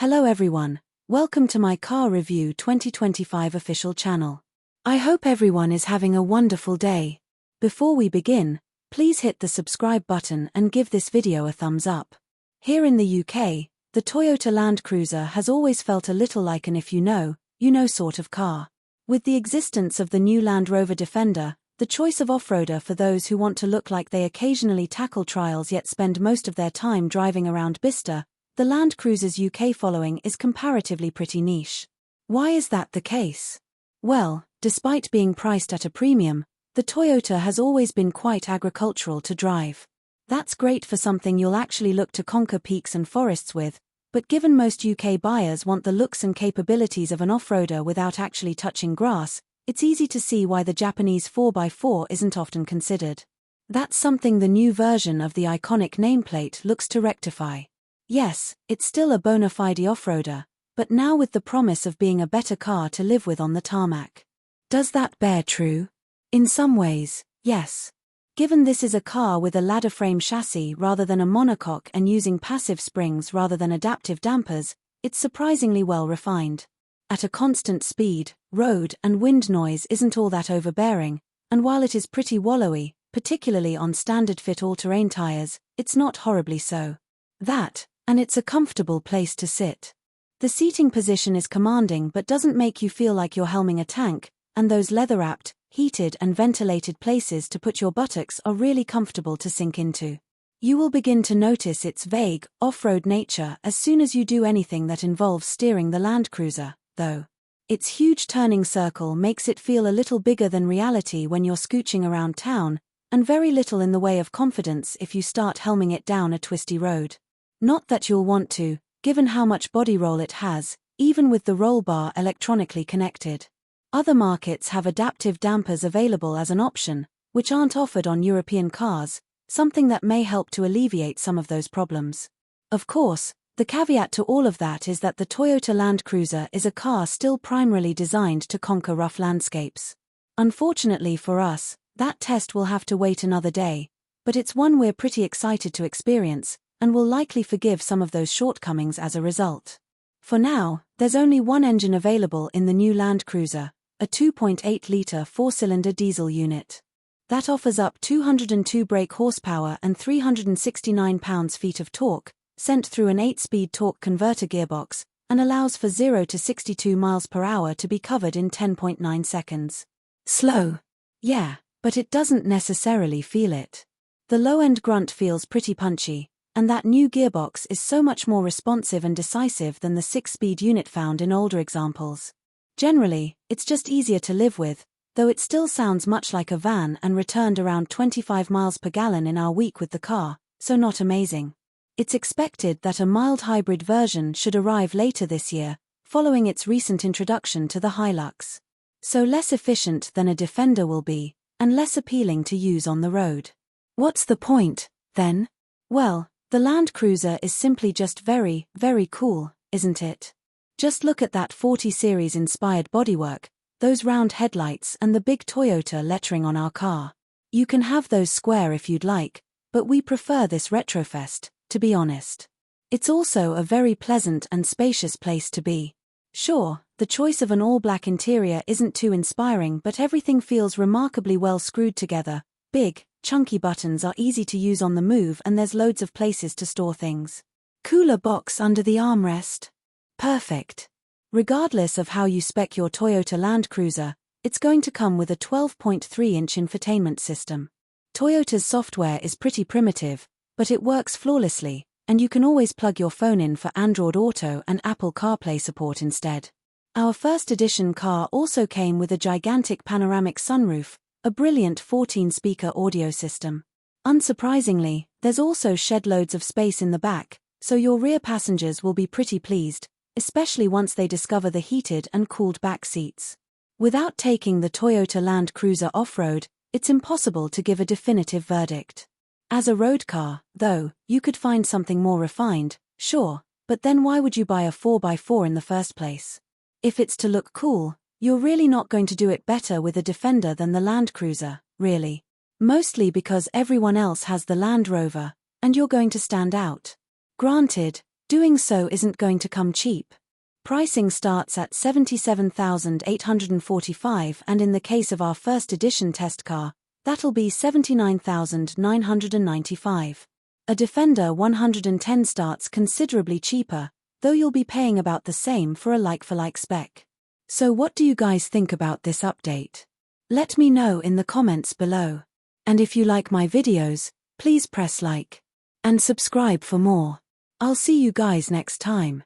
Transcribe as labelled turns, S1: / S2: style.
S1: Hello everyone, welcome to my Car Review 2025 official channel. I hope everyone is having a wonderful day. Before we begin, please hit the subscribe button and give this video a thumbs up. Here in the UK, the Toyota Land Cruiser has always felt a little like an if you know sort of car. With the existence of the new Land Rover Defender, the choice of off-roader for those who want to look like they occasionally tackle trials yet spend most of their time driving around Bicester, the Land Cruiser's UK following is comparatively pretty niche. Why is that the case? Well, despite being priced at a premium, the Toyota has always been quite agricultural to drive. That's great for something you'll actually look to conquer peaks and forests with, but given most UK buyers want the looks and capabilities of an off-roader without actually touching grass, it's easy to see why the Japanese 4x4 isn't often considered. That's something the new version of the iconic nameplate looks to rectify. Yes, it's still a bona fide off-roader, but now with the promise of being a better car to live with on the tarmac. Does that bear true? In some ways, yes. Given this is a car with a ladder frame chassis rather than a monocoque and using passive springs rather than adaptive dampers, it's surprisingly well refined. At a constant speed, road and wind noise isn't all that overbearing, and while it is pretty wallowy, particularly on standard fit all-terrain tires, it's not horribly so. And it's a comfortable place to sit. The seating position is commanding but doesn't make you feel like you're helming a tank, and those leather-wrapped, heated and ventilated places to put your buttocks are really comfortable to sink into. You will begin to notice its vague, off-road nature as soon as you do anything that involves steering the Land Cruiser, though. Its huge turning circle makes it feel a little bigger than reality when you're scooching around town, and very little in the way of confidence if you start helming it down a twisty road. Not that you'll want to, given how much body roll it has, even with the roll bar electronically connected. Other markets have adaptive dampers available as an option, which aren't offered on European cars, something that may help to alleviate some of those problems. Of course, the caveat to all of that is that the Toyota Land Cruiser is a car still primarily designed to conquer rough landscapes. Unfortunately for us, that test will have to wait another day, but it's one we're pretty excited to experience, and will likely forgive some of those shortcomings as a result. For now, there's only one engine available in the new Land Cruiser, a 2.8-litre four-cylinder diesel unit. That offers up 202 brake horsepower and 369 pounds-feet of torque, sent through an 8-speed torque converter gearbox, and allows for 0 to 62 miles per hour to be covered in 10.9 seconds. Slow. Yeah, but it doesn't necessarily feel it. The low-end grunt feels pretty punchy, and that new gearbox is so much more responsive and decisive than the 6-speed unit found in older examples. Generally, it's just easier to live with, though it still sounds much like a van and returned around 25 miles per gallon in our week with the car, so not amazing. It's expected that a mild hybrid version should arrive later this year, following its recent introduction to the Hilux. So less efficient than a Defender will be, and less appealing to use on the road. What's the point, then? Well, the Land Cruiser is simply just very, very cool, isn't it? Just look at that 40 Series inspired bodywork, those round headlights and the big Toyota lettering on our car. You can have those square if you'd like, but we prefer this retrofest, to be honest. It's also a very pleasant and spacious place to be. Sure, the choice of an all-black interior isn't too inspiring, but everything feels remarkably well screwed together. Big, chunky buttons are easy to use on the move and there's loads of places to store things. Cooler box under the armrest. Perfect. Regardless of how you spec your Toyota Land Cruiser, it's going to come with a 12.3-inch infotainment system. Toyota's software is pretty primitive, but it works flawlessly, and you can always plug your phone in for Android Auto and Apple CarPlay support instead. Our first edition car also came with a gigantic panoramic sunroof, a brilliant 14-speaker audio system. Unsurprisingly, there's also shed loads of space in the back, so your rear passengers will be pretty pleased, especially once they discover the heated and cooled back seats. Without taking the Toyota Land Cruiser off-road, it's impossible to give a definitive verdict. As a road car, though, you could find something more refined, sure, but then why would you buy a 4x4 in the first place? If it's to look cool, you're really not going to do it better with a Defender than the Land Cruiser, really. Mostly because everyone else has the Land Rover, and you're going to stand out. Granted, Doing so isn't going to come cheap. Pricing starts at $77,845, and in the case of our first edition test car, that'll be $79,995. A Defender 110 starts considerably cheaper, though you'll be paying about the same for a like-for-like spec. So what do you guys think about this update? Let me know in the comments below. And if you like my videos, please press like and subscribe for more. I'll see you guys next time.